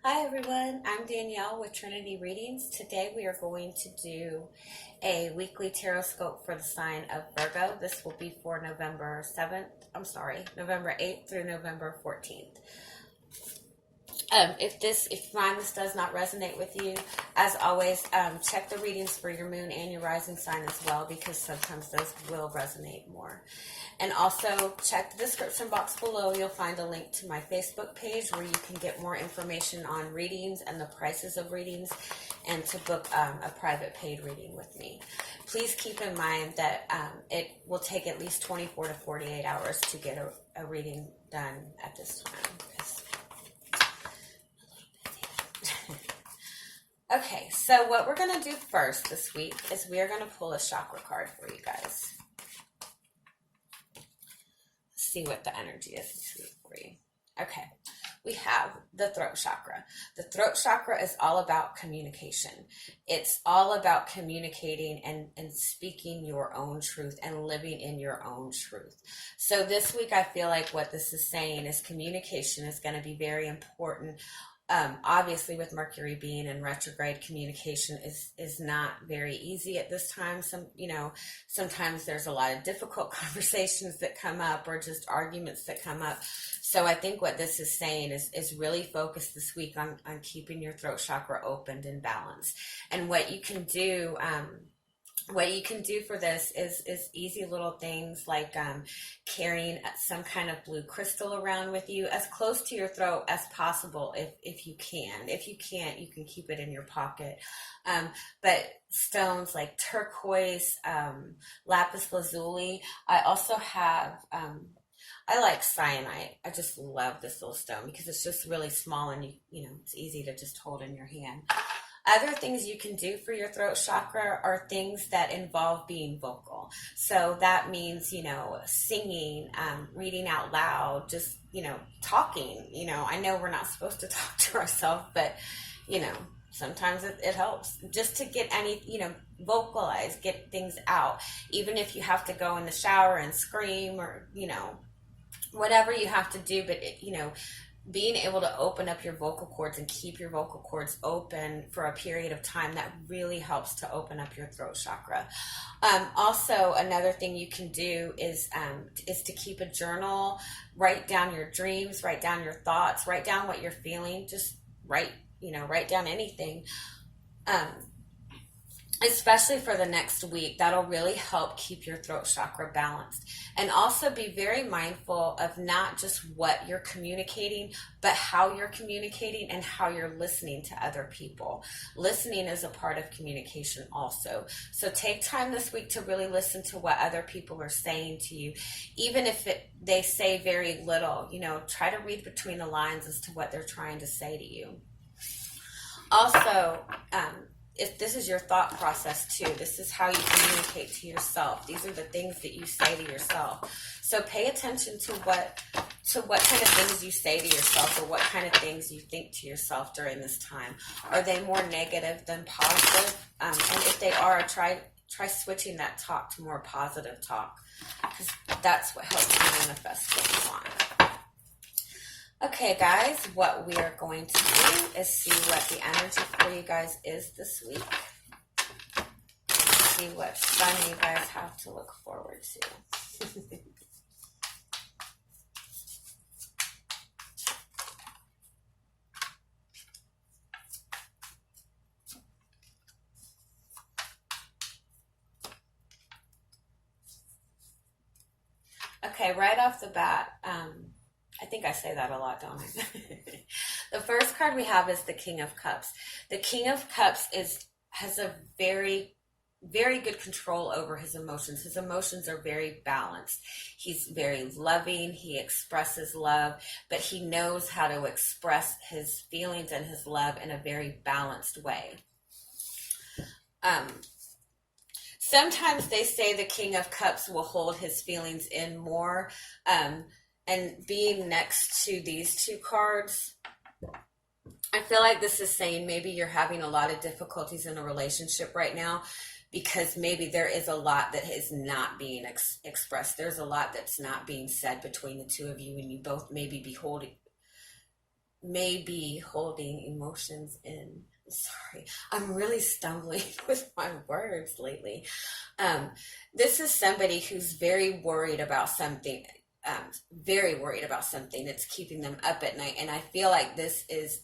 Hi everyone, I'm Danielle with Trinity Readings. Today we are going to do a weekly Tarotscope for the sign of Virgo. This will be for November 8th through November 14th. If this does not resonate with you, as always, check the readings for your moon and your rising sign as well, because sometimes those will resonate more. And also check the description box below. You'll find a link to my Facebook page where you can get more information on readings and the prices of readings, and to book a private paid reading with me. Please keep in mind that it will take at least 24 to 48 hours to get a reading done at this time. Okay, so what we're going to do first this week is we are going to pull a chakra card for you guys. See what the energy is this week for you. Okay, we have the throat chakra. The throat chakra is all about communication. It's all about communicating and speaking your own truth and living in your own truth. So this week I feel like what this is saying is communication is going to be very important. Obviously, with Mercury being in retrograde, communication is not very easy at this time. Sometimes there's a lot of difficult conversations that come up, or just arguments that come up. So I think what this is saying is really focus this week on keeping your throat chakra opened and balanced. And what you can do, for this is easy little things like carrying some kind of blue crystal around with you as close to your throat as possible if you can. If you can't, you can keep it in your pocket. But stones like turquoise, lapis lazuli. I also have, I like cyanite. I just love this little stone because it's just really small and it's easy to just hold in your hand. Other things you can do for your throat chakra are things that involve being vocal. So that means, singing, reading out loud, just, talking. I know we're not supposed to talk to ourselves, but, sometimes it helps just to get vocalize, get things out. Even if you have to go in the shower and scream or, whatever you have to do, but, being able to open up your vocal cords and keep your vocal cords open for a period of time, that really helps to open up your throat chakra. Also, another thing you can do is to keep a journal. Write down your dreams, write down your thoughts, write down what you're feeling. Just write down anything. Especially for the next week, that'll really help keep your throat chakra balanced. And also be very mindful of not just what you're communicating, but how you're communicating and how you're listening to other people. Listening is a part of communication also. So take time this week to really listen to what other people are saying to you. Even if they say very little, try to read between the lines as to what they're trying to say to you. Also, if this is your thought process too, this is how you communicate to yourself. These are the things that you say to yourself. So pay attention to what kind of things you say to yourself, or what kind of things you think to yourself during this time. Are they more negative than positive? And if they are, try switching that talk to more positive talk, because that's what helps you manifest what you want. Okay, guys, what we are going to do is see what the energy for you guys is this week. See what fun you guys have to look forward to. Okay, right off the bat, I think I say that a lot, don't I? The first card we have is the King of Cups. The King of Cups has a very, very good control over his emotions. His emotions are very balanced. He's very loving. He expresses love, but he knows how to express his feelings and his love in a very balanced way. Sometimes they say the King of Cups will hold his feelings in more. And being next to these two cards, I feel like this is saying maybe you're having a lot of difficulties in a relationship right now, because maybe there is a lot that is not being expressed. There's a lot that's not being said between the two of you, and you both maybe be may be holding emotions in. Sorry, I'm really stumbling with my words lately. Um, this is somebody who's very worried about something, very worried about something that's keeping them up at night. And I feel like this is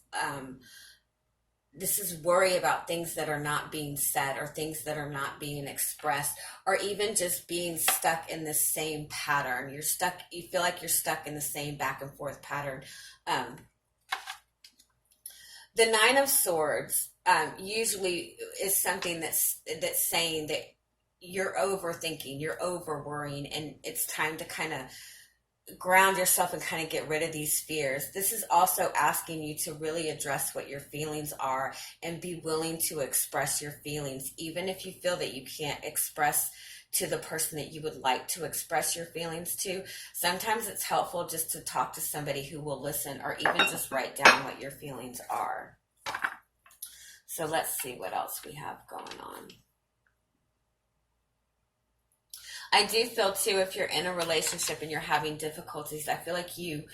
worry about things that are not being said or things that are not being expressed, or even just being stuck in the same pattern. You feel like you're stuck in the same back and forth pattern. Um, the Nine of Swords usually is something that's saying that you're overthinking, you're over worrying, and it's time to kind of ground yourself and kind of get rid of these fears. This is also asking you to really address what your feelings are and be willing to express your feelings, even if you feel that you can't express to the person that you would like to express your feelings to. Sometimes it's helpful just to talk to somebody who will listen, or even just write down what your feelings are. So let's see what else we have going on. I do feel too, if you're in a relationship and you're having difficulties, I feel like you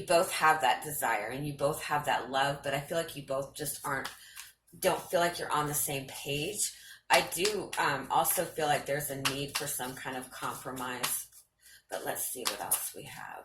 both have that desire and you both have that love, but I feel like you both just don't feel like you're on the same page. I do also feel like there's a need for some kind of compromise, but let's see what else we have.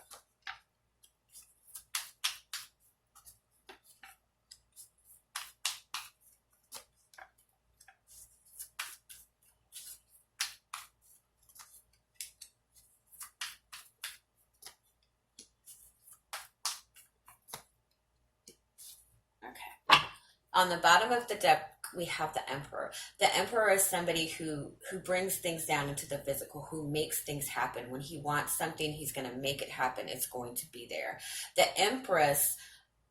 On the bottom of the deck, we have the Emperor. The Emperor is somebody who brings things down into the physical, who makes things happen. When he wants something, he's going to make it happen. It's going to be there. The Empress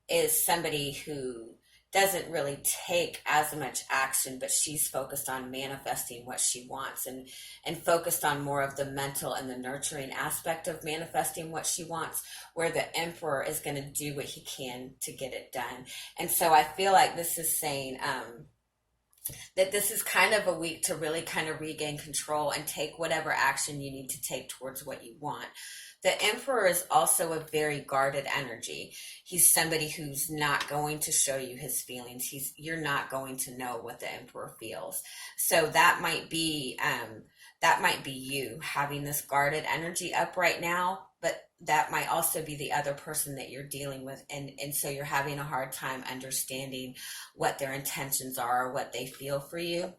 is somebody who doesn't really take as much action, but she's focused on manifesting what she wants, and focused on more of the mental and the nurturing aspect of manifesting what she wants, where the Emperor is going to do what he can to get it done. And so I feel like this is saying that this is kind of a week to really kind of regain control and take whatever action you need to take towards what you want. The Emperor is also a very guarded energy. He's somebody who's not going to show you his feelings. You're not going to know what the Emperor feels. So that might be you having this guarded energy up right now, but that might also be the other person that you're dealing with, and so you're having a hard time understanding what their intentions are or what they feel for you.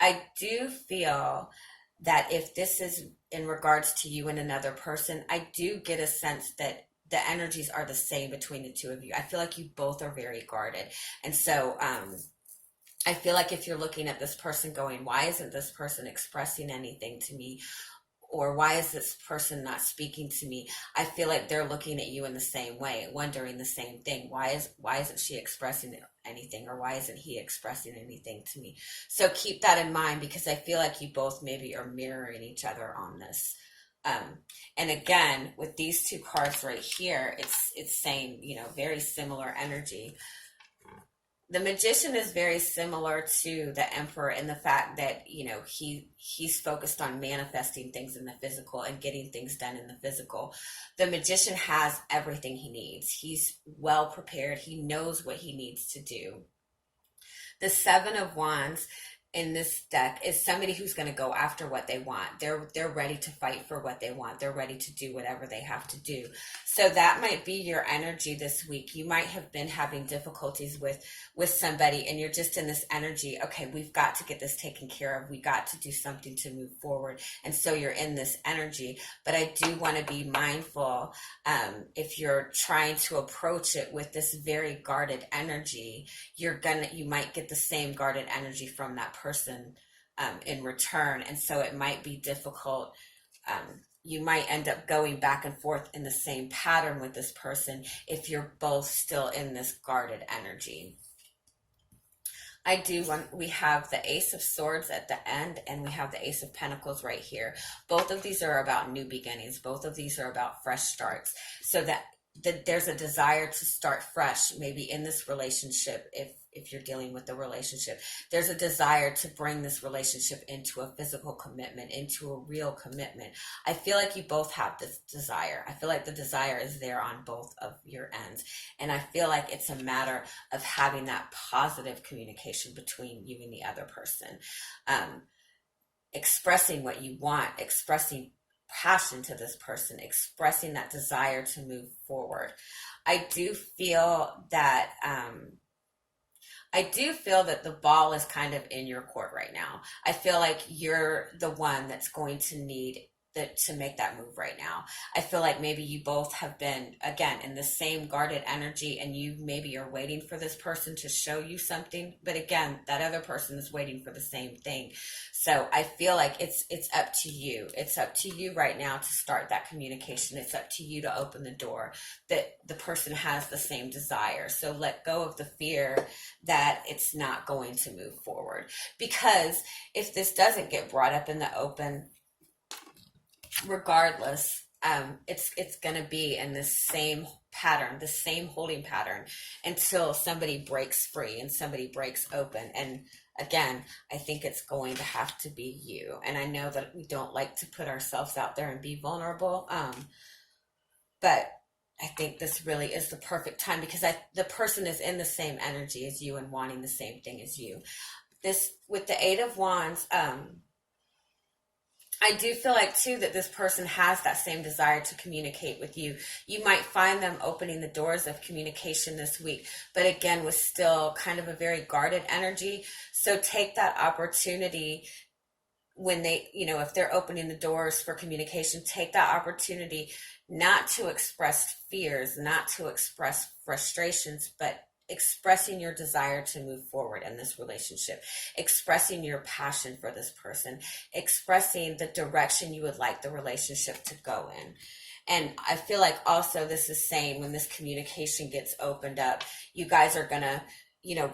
I do feel that if this is in regards to you and another person, I do get a sense that the energies are the same between the two of you. I feel like you both are very guarded. And so I feel like if you're looking at this person going, why isn't this person expressing anything to me? Or why is this person not speaking to me? I feel like they're looking at you in the same way, wondering the same thing. Why isn't she expressing anything? Or why isn't he expressing anything to me? So keep that in mind, because I feel like you both maybe are mirroring each other on this. And again, with these two cards right here, it's saying, very similar energy. The Magician is very similar to the Emperor in the fact that, he's focused on manifesting things in the physical and getting things done in the physical. The Magician has everything he needs. He's well prepared. He knows what he needs to do. The Seven of Wands in this deck is somebody who's going to go after what they want. They're ready to fight for what they want. They're ready to do whatever they have to do. So that might be your energy this week. You might have been having difficulties with somebody, and you're just in this energy. Okay, we've got to get this taken care of. We got to do something to move forward. And so you're in this energy. But I do want to be mindful, if you're trying to approach it with this very guarded energy, you might get the same guarded energy from that person in return. And so it might be difficult. You might end up going back and forth in the same pattern with this person if you're both still in this guarded energy. We have the Ace of Swords at the end, and we have the Ace of Pentacles right here. Both of these are about new beginnings. Both of these are about fresh starts. So that that there's a desire to start fresh, maybe in this relationship. If you're dealing with a relationship, there's a desire to bring this relationship into a physical commitment, into a real commitment. I feel like you both have this desire. I feel like the desire is there on both of your ends. And I feel like it's a matter of having that positive communication between you and the other person. Expressing what you want, expressing passion to this person, expressing that desire to move forward. I do feel that the ball is kind of in your court right now. I feel like you're the one that's going to need to make that move right now. I feel like maybe you both have been, again, in the same guarded energy, and you maybe are waiting for this person to show you something. But again, that other person is waiting for the same thing. So I feel like it's up to you. It's up to you right now to start that communication. It's up to you to open the door, that the person has the same desire. So let go of the fear that it's not going to move forward. Because if this doesn't get brought up in the open, regardless, it's going to be in this same pattern, the same holding pattern, until somebody breaks free and somebody breaks open. And again, I think it's going to have to be you. And I know that we don't like to put ourselves out there and be vulnerable, but I think this really is the perfect time, because the person is in the same energy as you and wanting the same thing as you. This, with the Eight of Wands, I do feel like, too, that this person has that same desire to communicate with you. You might find them opening the doors of communication this week, but again, with still kind of a very guarded energy. So take that opportunity when they, if they're opening the doors for communication, take that opportunity not to express fears, not to express frustrations, but expressing your desire to move forward in this relationship, expressing your passion for this person, expressing the direction you would like the relationship to go in. And I feel like also this is saying, when this communication gets opened up, you guys are going to,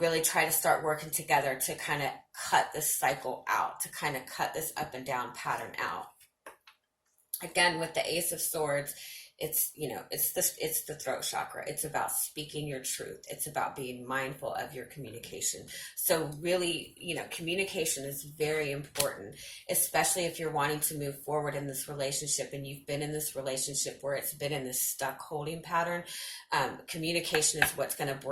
really try to start working together to kind of cut this cycle out, to kind of cut this up and down pattern out. Again, with the Ace of Swords, it's the throat chakra. It's about speaking your truth. It's about being mindful of your communication. So really, communication is very important, especially if you're wanting to move forward in this relationship and you've been in this relationship where it's been in this stuck holding pattern. Communication is what's going to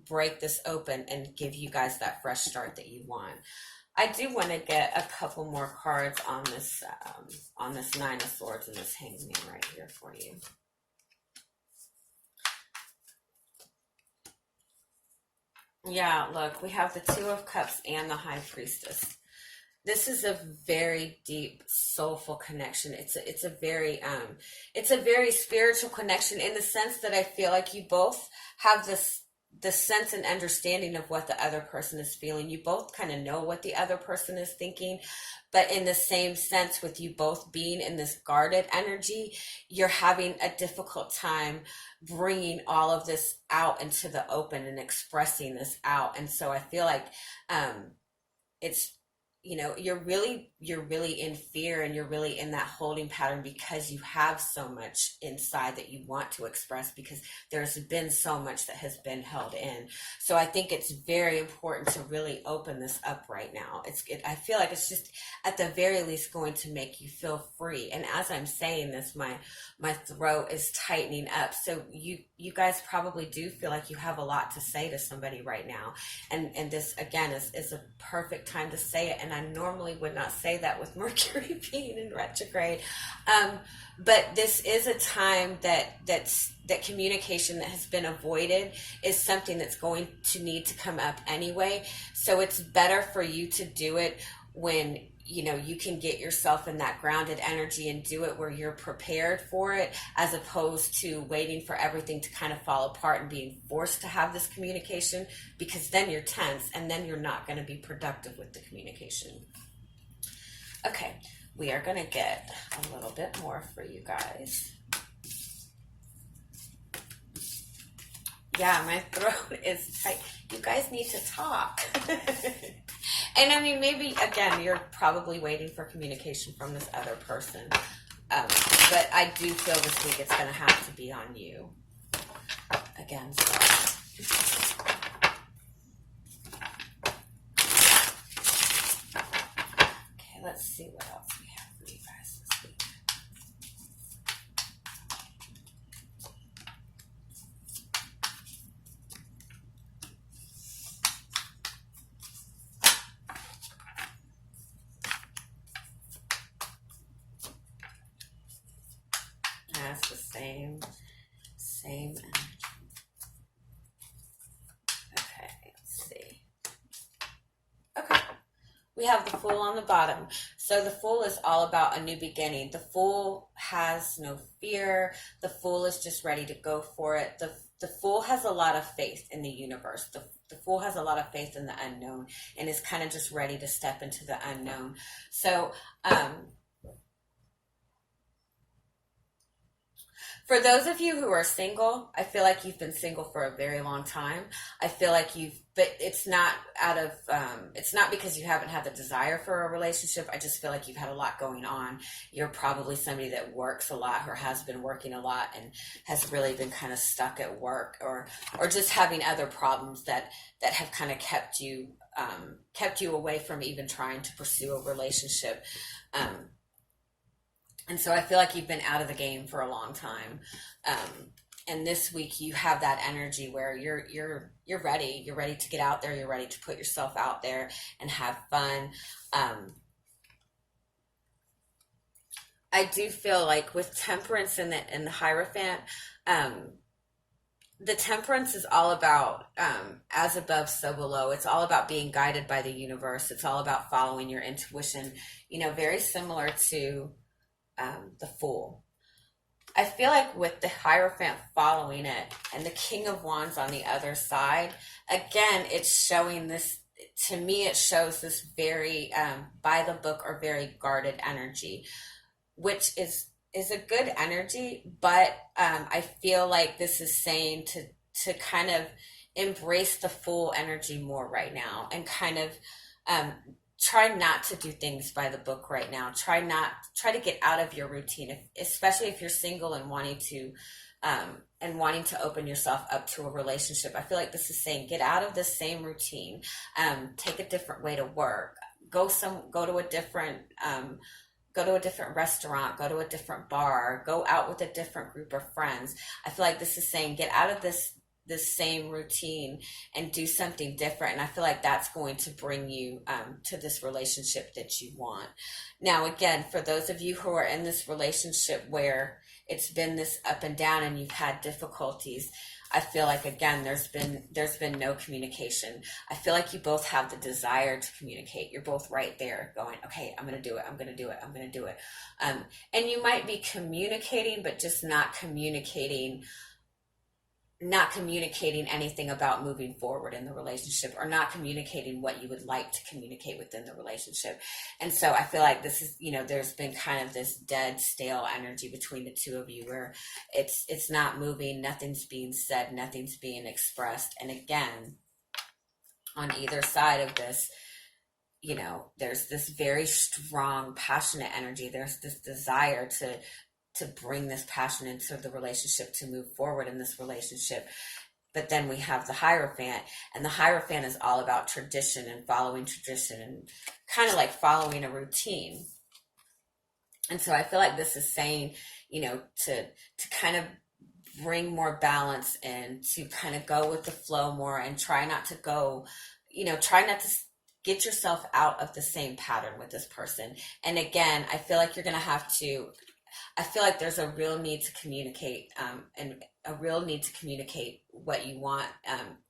break this open and give you guys that fresh start that you want. I do want to get a couple more cards on this Nine of Swords and this Hangman right here for you. Yeah, look, we have the Two of Cups and the High Priestess. This is a very deep, soulful connection. It's a very spiritual connection, in the sense that I feel like you both have the sense and understanding of what the other person is feeling. You both kind of know what the other person is thinking, but in the same sense, with you both being in this guarded energy, you're having a difficult time bringing all of this out into the open and expressing this out. And so I feel like it's, you're really in fear, and you're really in that holding pattern, because you have so much inside that you want to express, because there's been so much that has been held in. So I think it's very important to really open this up right now. I feel like it's just at the very least going to make you feel free. And as I'm saying this, my throat is tightening up. So you guys probably do feel like you have a lot to say to somebody right now. And this, again, is a perfect time to say it. And I normally would not say that with Mercury being in retrograde. But this is a time that communication that has been avoided is something that's going to need to come up anyway. So it's better for you to do it when you can get yourself in that grounded energy and do it where you're prepared for it, as opposed to waiting for everything to kind of fall apart and being forced to have this communication, because then you're tense and then you're not going to be productive with the communication. Okay, we are going to get a little bit more for you guys. Yeah, my throat is tight. You guys need to talk. And I mean, maybe, again, you're probably waiting for communication from this other person. But I do feel this week it's going to have to be on you. again. So. Okay, let's see what else we have for you guys this week. That's the same energy. Okay, let's see. Okay, we have the Fool on the bottom. So the Fool is all about a new beginning. The Fool has no fear. The Fool is just ready to go for it. The Fool has a lot of faith in the universe. The Fool has a lot of faith in the unknown and is kind of just ready to step into the unknown. So, for those of you who are single, I feel like you've been single for a very long time. I feel like but it's not it's not because you haven't had the desire for a relationship. I just feel like you've had a lot going on. You're probably somebody that works a lot or has been working a lot and has really been kind of stuck at work or just having other problems that have kind of kept you away from even trying to pursue a relationship. And so I feel like you've been out of the game for a long time. And this week you have that energy where you're ready. You're ready to get out there. You're ready to put yourself out there and have fun. I do feel like with Temperance and the Hierophant, the Temperance is all about as above, so below. It's all about being guided by the universe. It's all about following your intuition. Very similar to the Fool. I feel like with the Hierophant following it and the King of Wands on the other side, again, it's showing this, to me, it shows this very by the book or very guarded energy, which is a good energy, but I feel like this is saying to kind of embrace the Fool energy more right now and kind of try not to do things by the book right now. Try to get out of your routine, especially if you're single and wanting to open yourself up to a relationship. I feel like this is saying get out of the same routine, take a different way to work, go to a different restaurant, go to a different bar, go out with a different group of friends. I feel like this is saying get out of this same routine and do something different. And I feel like that's going to bring you to this relationship that you want. Now, again, for those of you who are in this relationship where it's been this up and down and you've had difficulties, I feel like, again, there's been no communication. I feel like you both have the desire to communicate. You're both right there going, okay, I'm going to do it. I'm going to do it. I'm going to do it. And you might be communicating, but just not communicating anything about moving forward in the relationship, or not communicating what you would like to communicate within the relationship. And so I feel like this is, there's been kind of this dead, stale energy between the two of you where it's not moving, nothing's being said, nothing's being expressed. And again, on either side of this, there's this very strong, passionate energy. There's this desire to bring this passion into the relationship, to move forward in this relationship. But then we have the Hierophant, and the Hierophant is all about tradition and following tradition and kind of like following a routine. And so I feel like this is saying, to kind of bring more balance and to kind of go with the flow more and try not to get yourself out of the same pattern with this person. And again, I feel like I feel like there's a real need to communicate, and a real need to communicate what you want,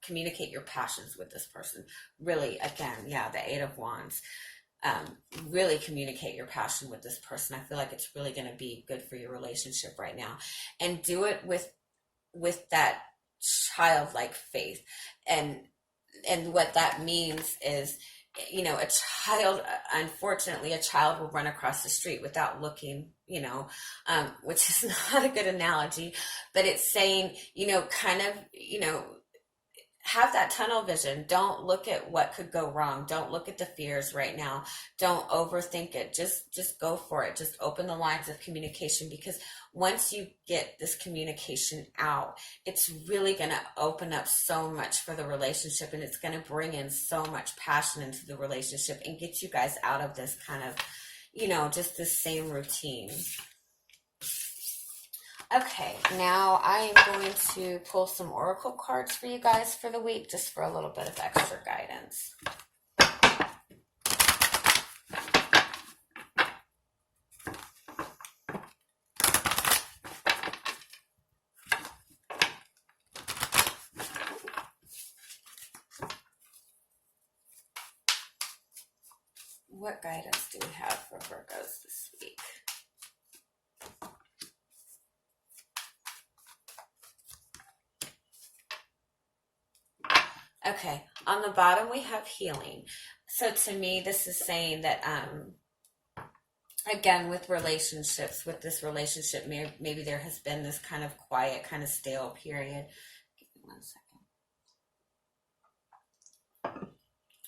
communicate your passions with this person. Really, again, the Eight of Wands. Really communicate your passion with this person. I feel like it's really going to be good for your relationship right now. And do it with that childlike faith. And what that means is, unfortunately, a child will run across the street without looking, which is not a good analogy, but it's saying, have that tunnel vision. Don't look at what could go wrong. Don't look at the fears right now. Don't overthink it. Just go for it. Just open the lines of communication, because once you get this communication out, it's really going to open up so much for the relationship, and it's going to bring in so much passion into the relationship and get you guys out of this kind of, just the same routine. Okay, now I am going to pull some oracle cards for you guys for the week, just for a little bit of extra guidance. What guidance do we have for Virgos this week? Okay, on the bottom we have healing. So to me, this is saying that, again, with relationships, with this relationship, maybe there has been this kind of quiet, kind of stale period. Give me 1 second.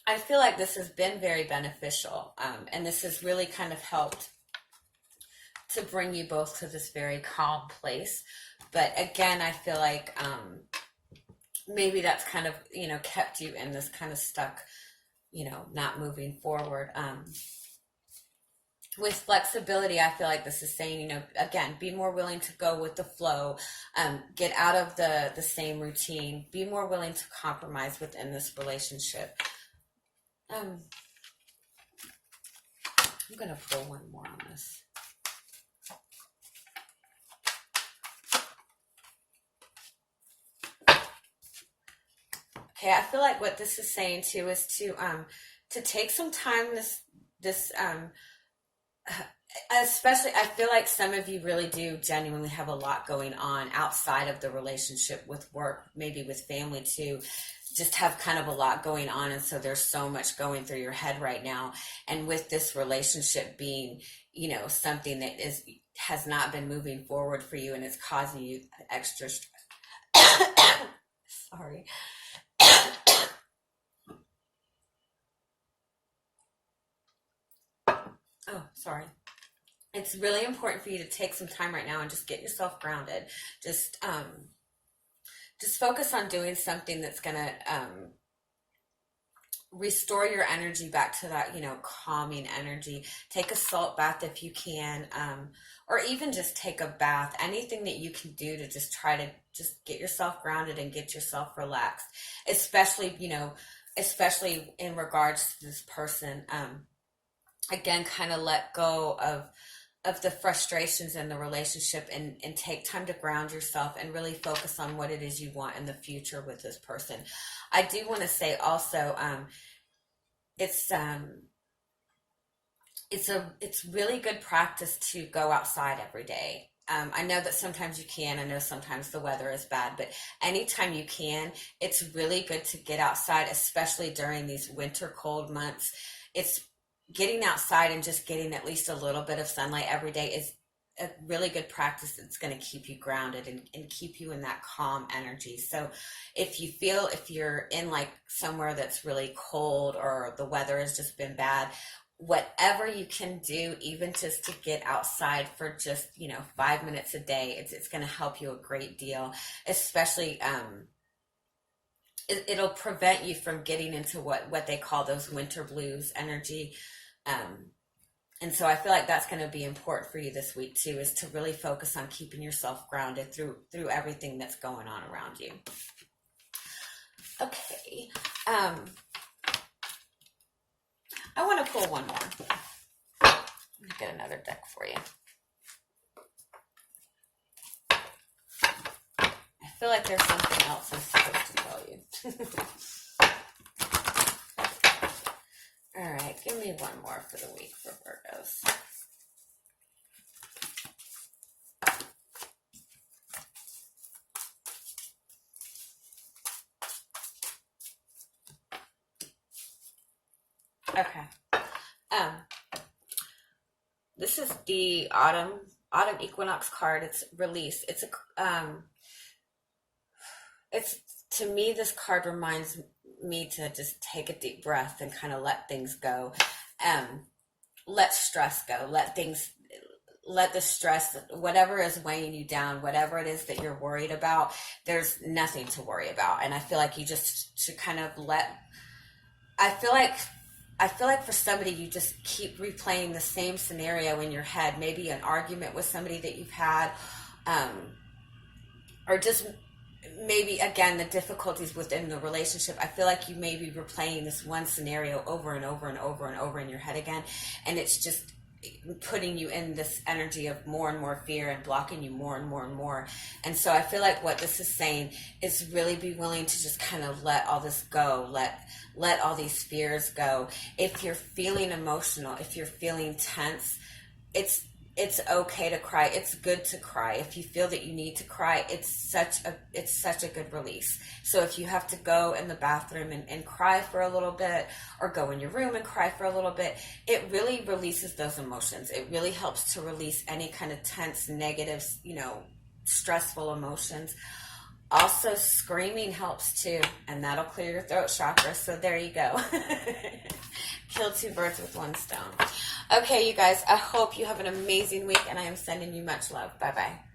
I feel like this has been very beneficial, and this has really kind of helped to bring you both to this very calm place. But again, I feel like maybe that's kind of, kept you in this kind of stuck, not moving forward. With flexibility, I feel like this is saying, again, be more willing to go with the flow, get out of the same routine, be more willing to compromise within this relationship. I'm going to pull one more on this. Okay, I feel like what this is saying too is to take some time especially, I feel like some of you really do genuinely have a lot going on outside of the relationship, with work, maybe with family too. Just have kind of a lot going on, and so there's so much going through your head right now. And with this relationship being, something that has not been moving forward for you, and it's causing you extra stress. Sorry. Oh, sorry. It's really important for you to take some time right now and just get yourself grounded. Just focus on doing something that's going to restore your energy back to that, calming energy. Take a salt bath if you can, or even just take a bath. Anything that you can do to just try to just get yourself grounded and get yourself relaxed, especially in regards to this person. Again, kind of let go of the frustrations in the relationship, and take time to ground yourself and really focus on what it is you want in the future with this person. I do want to say also, it's really good practice to go outside every day. I know that sometimes you can. I know sometimes the weather is bad, but anytime you can, it's really good to get outside, especially during these winter cold months. It's getting outside and just getting at least a little bit of sunlight every day is a really good practice that's going to keep you grounded and keep you in that calm energy. So if you're in like somewhere that's really cold, or the weather has just been bad, whatever you can do, even just to get outside for just 5 minutes a day, it's going to help you a great deal. Especially it'll prevent you from getting into what they call those winter blues energy. And so I feel like that's going to be important for you this week too, is to really focus on keeping yourself grounded through everything that's going on around you. Okay. I want to pull one more. Let me get another deck for you. I feel like there's something else I'm supposed to tell you. All right, give me one more for the week for Virgos. Okay. This is the autumn equinox card. It's release. It's to me, this card reminds me to just take a deep breath and kind of let things go. Let stress go. Let the stress, whatever is weighing you down, whatever it is that you're worried about, there's nothing to worry about. And I feel like you just should kind of I feel like for somebody, you just keep replaying the same scenario in your head, maybe an argument with somebody that you've had, or just maybe, again, the difficulties within the relationship. I feel like you may be replaying this one scenario over and over and over and over in your head again, and it's just putting you in this energy of more and more fear and blocking you more and more and more. And so I feel like what this is saying is really be willing to just kind of let all this go, let all these fears go. If you're feeling emotional, if you're feeling tense, it's okay to cry. It's good to cry. If you feel that you need to cry, it's such a good release. So if you have to go in the bathroom and cry for a little bit, or go in your room and cry for a little bit, it really releases those emotions. It really helps to release any kind of tense, negative, stressful emotions. Also, screaming helps too, and that'll clear your throat chakra. So there you go. Kill two birds with one stone. Okay, you guys, I hope you have an amazing week, and I am sending you much love. Bye-bye.